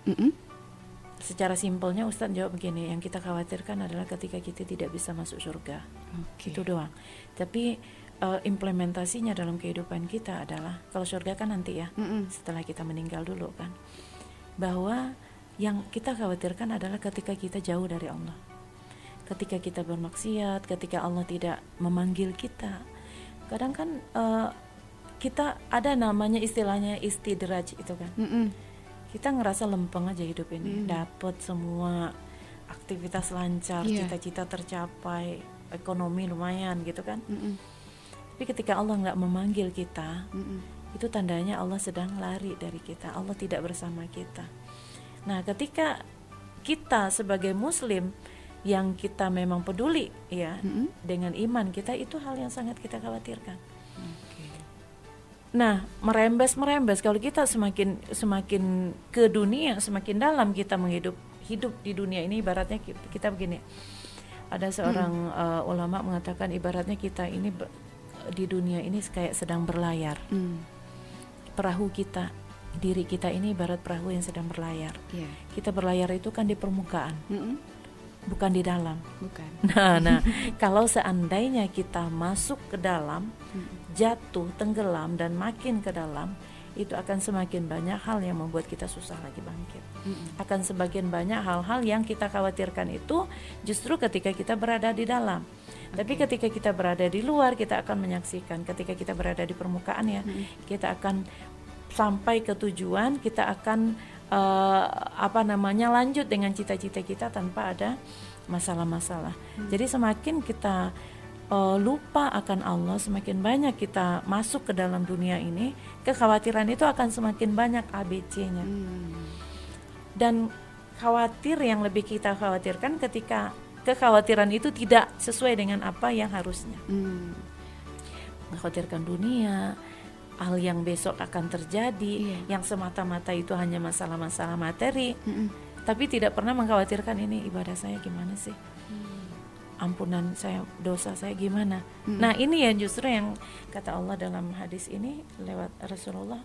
Secara simpelnya Ustadz jawab begini, yang kita khawatirkan adalah ketika kita tidak bisa masuk surga. Itu doang. Tapi implementasinya dalam kehidupan kita adalah, kalau surga kan nanti ya, setelah kita meninggal dulu kan, bahwa yang kita khawatirkan adalah ketika kita jauh dari Allah, ketika kita bermaksiat, ketika Allah tidak memanggil kita. Kadang kan kita ada namanya istilahnya istidraj itu kan. Kita ngerasa lempeng aja hidup ini, dapat semua aktivitas lancar, cita-cita tercapai, ekonomi lumayan gitu kan. Tapi ketika Allah nggak memanggil kita, itu tandanya Allah sedang lari dari kita, Allah tidak bersama kita. Nah ketika kita sebagai muslim yang kita memang peduli ya dengan iman kita, itu hal yang sangat kita khawatirkan. Nah merembes kalau kita semakin ke dunia, semakin dalam kita hidup di dunia ini, ibaratnya kita begini. Ada seorang ulama mengatakan ibaratnya kita ini di dunia ini kayak sedang berlayar. Perahu kita, diri kita ini ibarat perahu yang sedang berlayar. Kita berlayar itu kan di permukaan, bukan di dalam. Nah kalau seandainya kita masuk ke dalam, jatuh, tenggelam dan makin ke dalam, itu akan semakin banyak hal yang membuat kita susah lagi bangkit. Akan semakin banyak hal-hal yang kita khawatirkan itu justru ketika kita berada di dalam. Tapi ketika kita berada di luar, kita akan menyaksikan. Ketika kita berada di permukaan ya, kita akan sampai ke tujuan, kita akan lanjut dengan cita-cita kita tanpa ada masalah-masalah. Jadi semakin kita lupa akan Allah, semakin banyak kita masuk ke dalam dunia ini, kekhawatiran itu akan semakin banyak ABC-nya. Dan khawatir yang lebih kita khawatirkan ketika kekhawatiran itu tidak sesuai dengan apa yang harusnya. Mengkhawatirkan dunia, hal yang besok akan terjadi, yang semata-mata itu hanya masalah-masalah materi, tapi tidak pernah mengkhawatirkan ini ibadah saya gimana sih, ampunan saya, dosa saya gimana. Nah ini yang justru yang kata Allah dalam hadis ini lewat Rasulullah,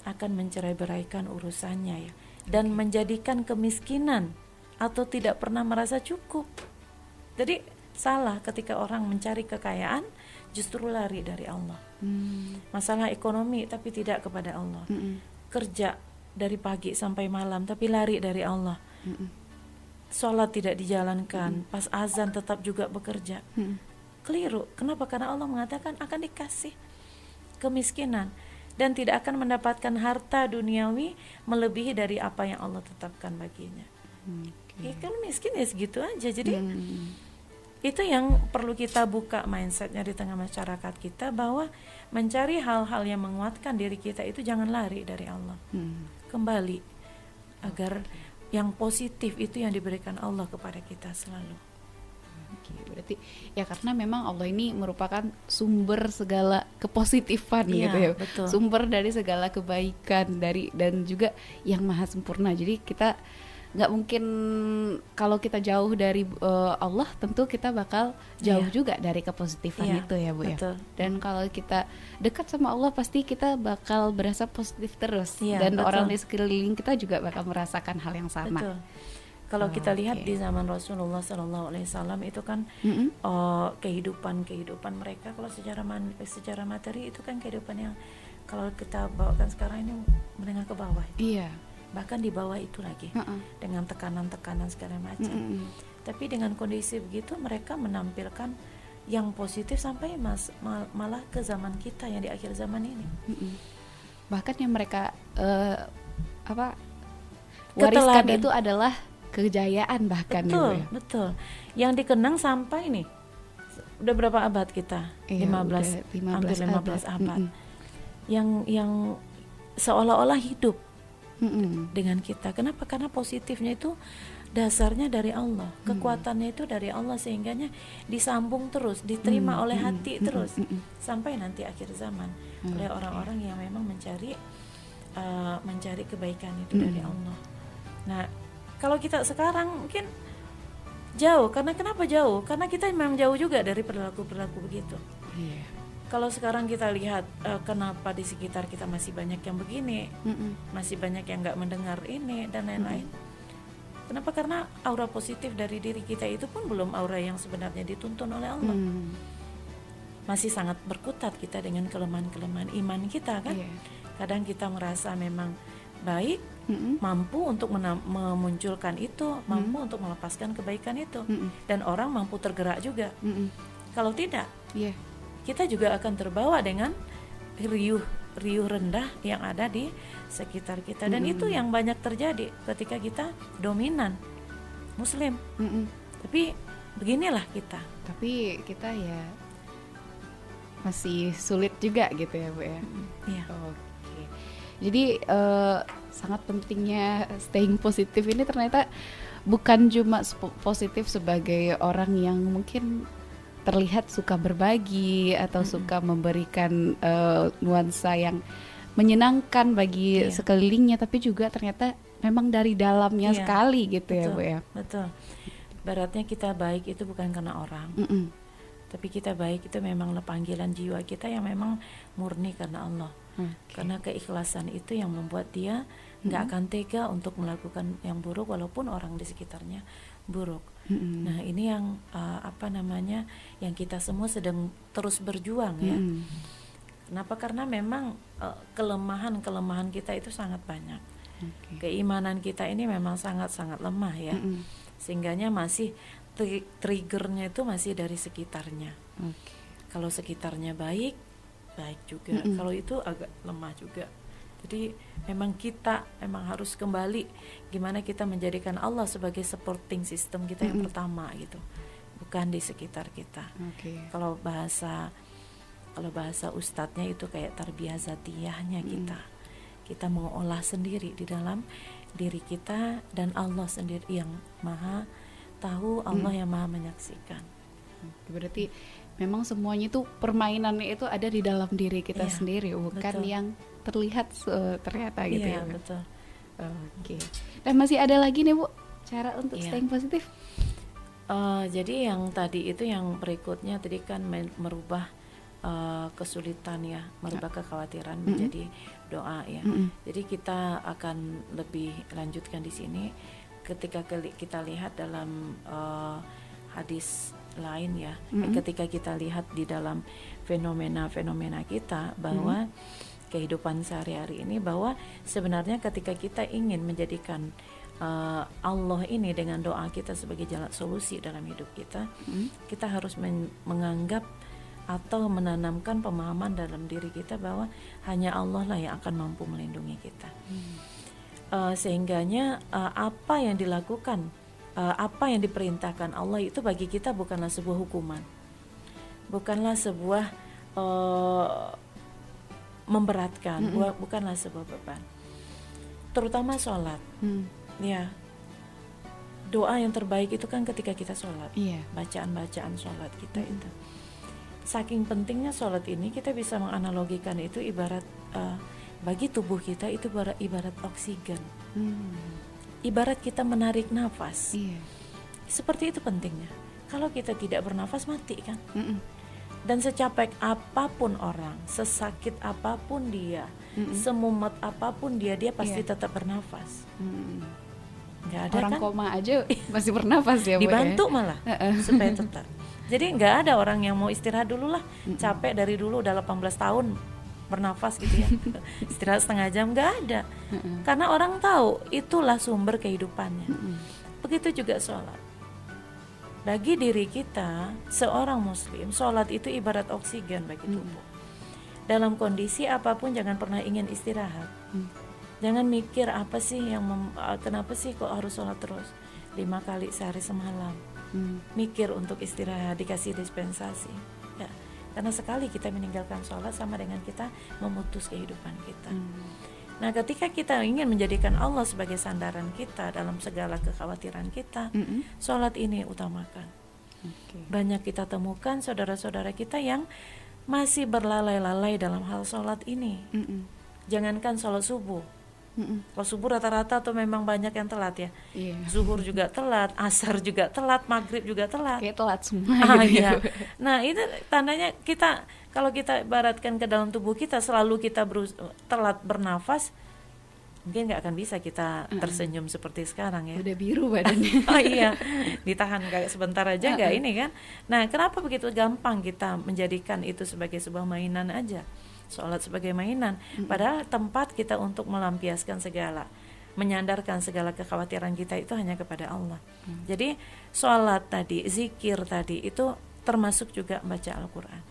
akan mencerai-beraikan urusannya ya, dan menjadikan kemiskinan atau tidak pernah merasa cukup. Jadi salah ketika orang mencari kekayaan justru lari dari Allah. Masalah ekonomi tapi tidak kepada Allah. Kerja dari pagi sampai malam tapi lari dari Allah. Sholat tidak dijalankan, pas azan tetap juga bekerja. Keliru. Kenapa? Karena Allah mengatakan akan dikasih kemiskinan dan tidak akan mendapatkan harta duniawi melebihi dari apa yang Allah tetapkan baginya. Ya, kalau miskin ya segitu aja. Jadi itu yang perlu kita buka mindsetnya di tengah masyarakat kita, bahwa mencari hal-hal yang menguatkan diri kita itu jangan lari dari Allah. Kembali agar yang positif itu yang diberikan Allah kepada kita selalu. Berarti ya karena memang Allah ini merupakan sumber segala kepositifan gitu ya, betul. Sumber dari segala kebaikan dan juga yang maha sempurna. Jadi kita nggak mungkin kalau kita jauh dari Allah, tentu kita bakal jauh juga dari kepositifan itu ya Bu, betul. ya. Dan kalau kita dekat sama Allah pasti kita bakal berasa positif terus, dan betul. orang di sekeliling kita juga bakal merasakan hal yang sama. Betul. Kalau kita lihat di zaman Rasulullah SAW itu kan kehidupan mereka, kalau secara materi itu kan kehidupan yang kalau kita bawakan sekarang ini menengah ke bawah. Iya. Bahkan di bawah itu lagi, dengan tekanan-tekanan segala macam. Tapi dengan kondisi begitu mereka menampilkan yang positif sampai malah ke zaman kita yang di akhir zaman ini. Bahkan yang mereka wariskan itu adalah kejayaan bahkan. Betul, betul. Yang dikenang sampai nih udah berapa abad kita? 15 hampir 15 abad. Yang seolah-olah hidup dengan kita. Kenapa? Karena positifnya itu dasarnya dari Allah, kekuatannya itu dari Allah, sehingganya disambung terus, diterima oleh hati terus sampai nanti akhir zaman oleh orang-orang yang memang mencari kebaikan itu dari Allah. Nah, kalau kita sekarang mungkin jauh. Kenapa jauh? Karena kita memang jauh juga dari perilaku-perilaku begitu. Kalau sekarang kita lihat kenapa di sekitar kita masih banyak yang begini, masih banyak yang nggak mendengar ini dan lain-lain. Kenapa? Karena aura positif dari diri kita itu pun belum aura yang sebenarnya dituntun oleh Allah. Masih sangat berkutat kita dengan kelemahan-kelemahan iman kita kan. Kadang kita merasa memang baik, mampu untuk memunculkan itu, mampu untuk melepaskan kebaikan itu, dan orang mampu tergerak juga. Kalau tidak, kita juga akan terbawa dengan riuh rendah yang ada di sekitar kita, dan itu yang banyak terjadi ketika kita dominan Muslim. Tapi beginilah kita. Tapi kita ya masih sulit juga gitu ya Bu ya. Oke. Jadi sangat pentingnya staying positif ini ternyata bukan cuma positif sebagai orang yang mungkin terlihat suka berbagi atau suka memberikan nuansa yang menyenangkan bagi sekelilingnya, tapi juga ternyata memang dari dalamnya sekali gitu. Betul, ya Bu ya. Betul. Baratnya kita baik itu bukan karena orang, tapi kita baik itu memang panggilan jiwa kita yang memang murni karena Allah. Karena keikhlasan itu yang membuat dia nggak akan tega untuk melakukan yang buruk walaupun orang di sekitarnya buruk. Nah ini yang yang kita semua sedang terus berjuang ya. Kenapa? Karena memang kelemahan kita itu sangat banyak. Keimanan kita ini memang sangat-sangat lemah ya. Sehingganya masih triggernya itu masih dari sekitarnya. Kalau sekitarnya baik juga. Kalau itu agak lemah juga. Jadi memang kita harus kembali gimana kita menjadikan Allah sebagai supporting system kita yang pertama gitu, bukan di sekitar kita. Kalau bahasa ustadznya itu kayak tarbiyah zatiyahnya kita mengolah sendiri di dalam diri kita, dan Allah sendiri yang maha tahu, Allah yang maha menyaksikan. Berarti memang semuanya itu permainannya itu ada di dalam diri kita sendiri, bukan betul. Yang terlihat ternyata gitu ya. Betul. Oke. Dan masih ada lagi nih Bu, cara untuk staying positif. Jadi yang tadi itu, yang berikutnya tadi kan merubah kesulitan ya, merubah kekhawatiran menjadi doa ya. Jadi kita akan lebih lanjutkan di sini ketika kita lihat dalam hadis lain ya, ketika kita lihat di dalam fenomena kita bahwa kehidupan sehari-hari ini, bahwa sebenarnya ketika kita ingin menjadikan Allah ini dengan doa kita sebagai jalan solusi dalam hidup kita, kita harus menganggap atau menanamkan pemahaman dalam diri kita bahwa hanya Allah lah yang akan mampu melindungi kita. Sehingganya apa yang dilakukan, apa yang diperintahkan Allah itu bagi kita bukanlah sebuah hukuman, bukanlah sebuah memberatkan, bukanlah sebuah beban. Terutama sholat, ya, doa yang terbaik itu kan ketika kita sholat, bacaan-bacaan sholat kita itu. Saking pentingnya sholat ini, kita bisa menganalogikan itu ibarat bagi tubuh kita itu ibarat oksigen, ibarat kita menarik nafas. Seperti itu pentingnya. Kalau kita tidak bernafas, mati kan. Dan secapek apapun orang, sesakit apapun dia, semumet apapun dia pasti tetap bernafas. Nggak ada orang kan? Koma aja masih bernafas ya Bu, dibantu ya? Malah supaya tetap. Jadi nggak ada orang yang mau istirahat dulu lah, capek dari dulu udah 18 tahun bernafas gitu ya, istirahat setengah jam, nggak ada. Karena orang tahu itulah sumber kehidupannya. Begitu juga sholat. Bagi diri kita, seorang muslim, sholat itu ibarat oksigen bagi tubuh. Dalam kondisi apapun jangan pernah ingin istirahat. Jangan mikir apa sih yang kenapa sih kok harus sholat terus 5 kali sehari semalam. Mikir untuk istirahat, dikasih dispensasi ya. Karena sekali kita meninggalkan sholat sama dengan kita memutus kehidupan kita. Nah, ketika kita ingin menjadikan Allah sebagai sandaran kita dalam segala kekhawatiran kita, sholat ini utamakan. Banyak kita temukan saudara-saudara kita yang masih berlalai-lalai dalam hal sholat ini. Jangankan sholat subuh. Kalau subuh rata-rata tuh memang banyak yang telat ya. Zuhur juga telat, asar juga telat, maghrib juga telat. Kayak telat semua gitu ya. Nah, itu tandanya kita, kalau kita ibaratkan ke dalam tubuh kita, selalu kita telat bernafas, mungkin nggak akan bisa kita tersenyum seperti sekarang ya. Udah biru badannya. Ditahan kayak sebentar aja nggak ini kan. Nah, kenapa begitu gampang kita menjadikan itu sebagai sebuah mainan aja, sholat sebagai mainan, padahal tempat kita untuk melampiaskan segala, menyandarkan segala kekhawatiran kita itu hanya kepada Allah. Jadi sholat tadi, zikir tadi itu termasuk juga baca Al-Quran.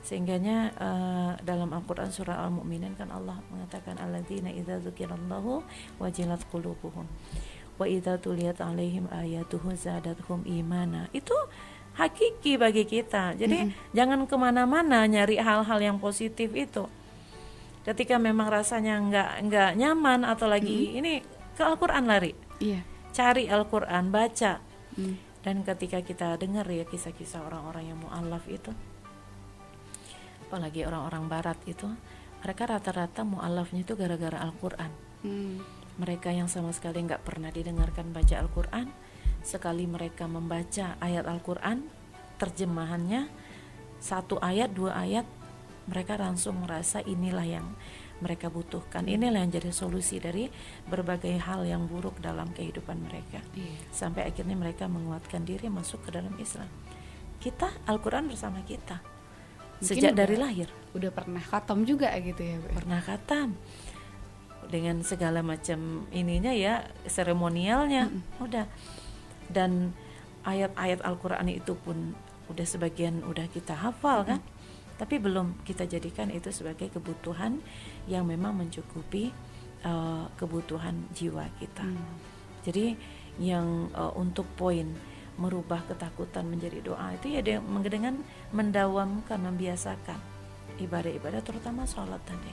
Sehingganya dalam Al-Quran surah Al-Mu'minin kan Allah mengatakan alladzina idza dzukirallahu wajilat qulubuhum wa idza tuliyat alaihim ayatuhu zadatuhum imana. Itu hakiki bagi kita. Jadi jangan kemana-mana nyari hal-hal yang positif itu. Ketika memang rasanya nggak nyaman atau lagi ini, ke Al-Quran lari. Cari Al-Quran, baca. Dan ketika kita dengar ya kisah-kisah orang-orang yang mu'alaf itu, apalagi orang-orang barat itu, mereka rata-rata mu'alafnya itu gara-gara Al-Quran. Mereka yang sama sekali nggak pernah didengarkan baca Al-Quran, sekali mereka membaca ayat Al-Quran, terjemahannya 1 ayat 2 ayat, mereka langsung merasa inilah yang mereka butuhkan, inilah yang jadi solusi dari berbagai hal yang buruk dalam kehidupan mereka. Sampai akhirnya mereka menguatkan diri masuk ke dalam Islam. Kita, Al-Quran bersama kita sejak dari lahir. Udah pernah khatam juga gitu ya, Bu? Pernah khatam dengan segala macam ininya ya, seremonialnya udah. Dan ayat-ayat Al-Quran itu pun udah sebagian udah kita hafal kan. tapi belum kita jadikan itu sebagai kebutuhan yang memang mencukupi kebutuhan jiwa kita. Jadi yang untuk poin merubah ketakutan menjadi doa itu ya dengan mendawamkan, membiasakan ibadah-ibadah, terutama sholat tadi.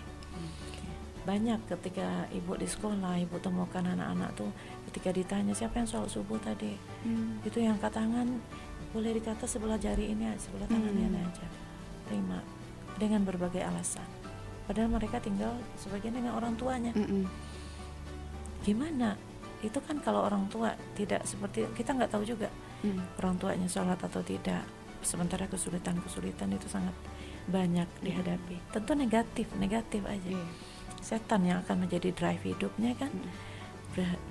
Banyak ketika ibu di sekolah, ibu temukan anak-anak tuh ketika ditanya siapa yang sholat subuh tadi, itu yang angkat tangan boleh dikata sebelah jari ini, sebelah tangan ini aja, terima dengan berbagai alasan. Padahal mereka tinggal sebagian dengan orang tuanya. Gimana? Itu kan kalau orang tua tidak seperti, kita nggak tahu juga orang tuanya sholat atau tidak. Sementara kesulitan itu sangat banyak dihadapi. Tentu negatif aja. Setan yang akan menjadi drive hidupnya kan.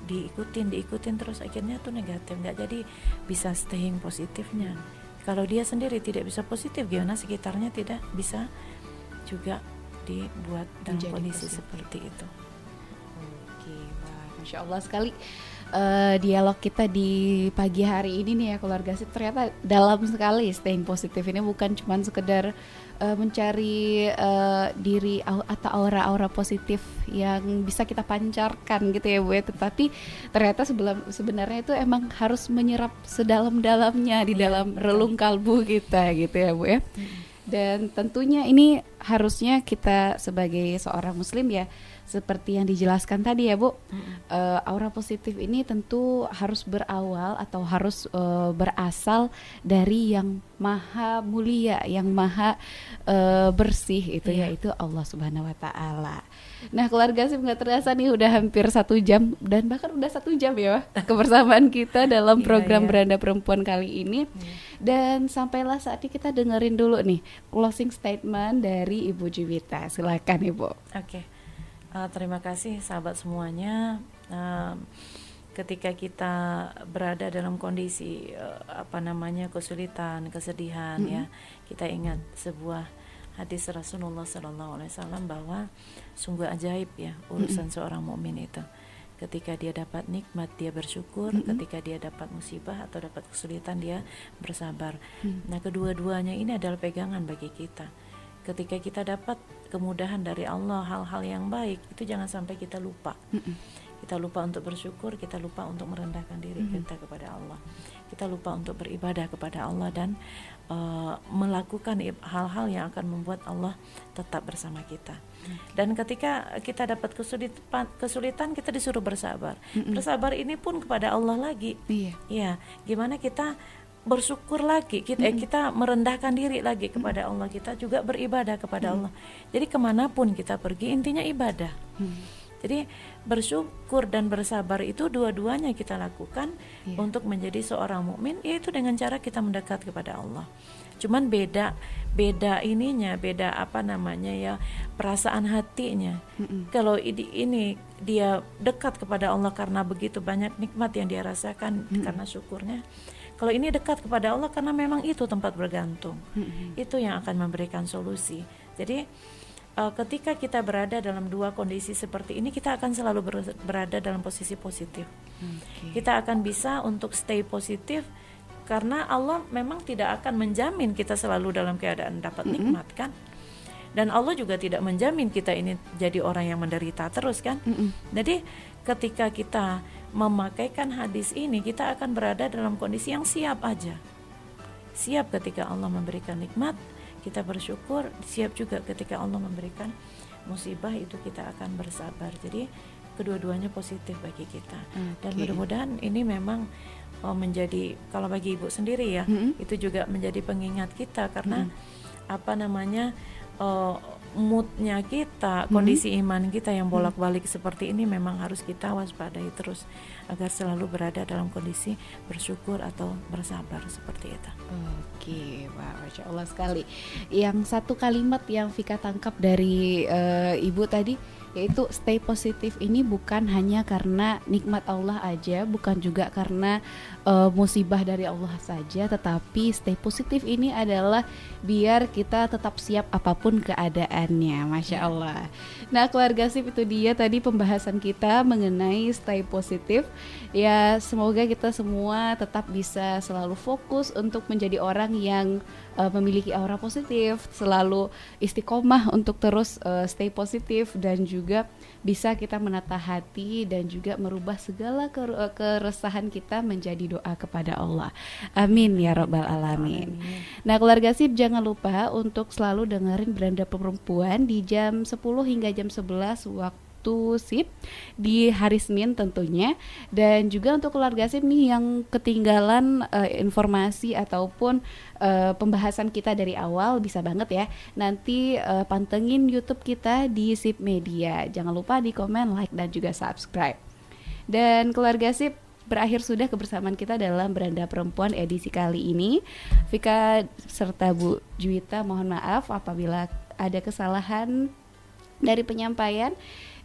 Diikutin terus, akhirnya tuh negatif, nggak jadi bisa staying positifnya. Kalau dia sendiri tidak bisa positif, gimana sekitarnya tidak bisa juga dibuat dalam menjadi kondisi positif. seperti itu. Oke, wah, Masya Allah sekali dialog kita di pagi hari ini nih ya keluarga sih, ternyata dalam sekali. Staying positif ini bukan cuma sekedar mencari diri atau aura-aura positif yang bisa kita pancarkan gitu ya Bu ya, tetapi ternyata sebenarnya itu emang harus menyerap sedalam-dalamnya di dalam relung kalbu kita gitu ya Bu ya. Dan tentunya ini harusnya kita sebagai seorang muslim ya, seperti yang dijelaskan tadi ya Bu, aura positif ini tentu harus berawal atau harus berasal dari yang maha mulia, yang maha bersih itu yaitu Allah Subhanahu Wa Taala. Nah keluarga sih nggak terasa nih udah hampir 1 jam dan bahkan udah 1 jam ya kebersamaan kita dalam program Beranda Perempuan kali ini. Dan sampailah saatnya kita dengerin dulu nih closing statement dari Ibu Juwita. Silakan Ibu. Oke. Terima kasih sahabat semuanya. Ketika kita berada dalam kondisi kesulitan, kesedihan ya, kita ingat sebuah hadis Rasulullah SAW bahwa sungguh ajaib ya urusan seorang mukmin itu. Ketika dia dapat nikmat dia bersyukur, ketika dia dapat musibah atau dapat kesulitan dia bersabar. Nah kedua-duanya ini adalah pegangan bagi kita. Ketika kita dapat kemudahan dari Allah, hal-hal yang baik, itu jangan sampai kita lupa. Kita lupa untuk bersyukur, kita lupa untuk merendahkan diri kita kepada Allah. Kita lupa untuk beribadah kepada Allah dan melakukan hal-hal yang akan membuat Allah tetap bersama kita. Dan ketika kita dapat kesulitan kita disuruh bersabar. Bersabar ini pun kepada Allah lagi. Ya, gimana kita bersyukur lagi, kita merendahkan diri lagi kepada Allah, kita juga beribadah kepada Allah. Jadi kemanapun kita pergi intinya ibadah. Jadi bersyukur dan bersabar itu dua-duanya kita lakukan untuk menjadi seorang mukmin, yaitu dengan cara kita mendekat kepada Allah. Cuman beda perasaan hatinya. Kalau ini dia dekat kepada Allah karena begitu banyak nikmat yang dia rasakan karena syukurnya. Kalau ini dekat kepada Allah karena memang itu tempat bergantung. Itu yang akan memberikan solusi. Jadi ketika kita berada dalam dua kondisi seperti ini, kita akan selalu berada dalam posisi positif. Kita akan bisa untuk stay positif karena Allah memang tidak akan menjamin kita selalu dalam keadaan dapat nikmat kan. Dan Allah juga tidak menjamin kita ini jadi orang yang menderita terus kan. Jadi ketika kita memakaikan hadis ini, kita akan berada dalam kondisi yang siap aja. Siap ketika Allah memberikan nikmat, kita bersyukur. Siap juga ketika Allah memberikan musibah, itu kita akan bersabar. Jadi kedua-duanya positif bagi kita. Dan mudah-mudahan ini memang menjadi, kalau bagi ibu sendiri ya, itu juga menjadi pengingat kita karena moodnya kita, kondisi iman kita yang bolak-balik seperti ini memang harus kita waspadai terus agar selalu berada dalam kondisi bersyukur atau bersabar seperti itu. Oke, wah, Masya Allah sekali. Yang satu kalimat yang Vika tangkap dari Ibu tadi, yaitu stay positif ini bukan hanya karena nikmat Allah aja, bukan juga karena musibah dari Allah saja, tetapi stay positif ini adalah biar kita tetap siap apapun keadaannya. Masya Allah. Nah, keluarga sip, itu dia tadi pembahasan kita mengenai stay positif. Ya, semoga kita semua tetap bisa selalu fokus untuk menjadi orang yang memiliki aura positif, selalu istiqomah untuk terus stay positif, dan juga bisa kita menata hati dan juga merubah segala keresahan kita menjadi doa kepada Allah. Amin ya rabbal alamin. Nah, keluarga sip, jangan lupa untuk selalu dengerin Beranda Perempuan di jam 10 hingga jam 11 waktu sip di hari Senin tentunya. Dan juga untuk keluarga sip nih yang ketinggalan informasi ataupun pembahasan kita dari awal, bisa banget ya nanti pantengin YouTube kita di Sip Media. Jangan lupa di komen, like, dan juga subscribe. Dan keluarga sip, berakhir sudah kebersamaan kita dalam Beranda Perempuan edisi kali ini. Vika serta Bu Juwita mohon maaf apabila ada kesalahan dari penyampaian,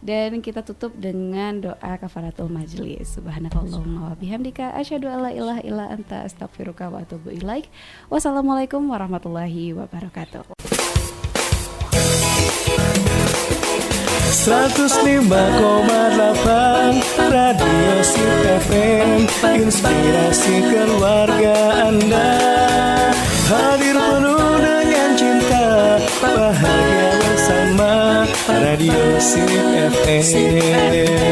dan kita tutup dengan doa kafaratul majlis. Subhanakallahumma wa bihamdika asyhadu alla ilaha illa anta astaghfiruka wa atubu ilaik. Wassalamualaikum warahmatullahi wabarakatuh. 105,8 Radio Sip FM, inspirasi keluarga Anda. Hadir penuh dengan cinta, bahagia bersama Radio Sip FM.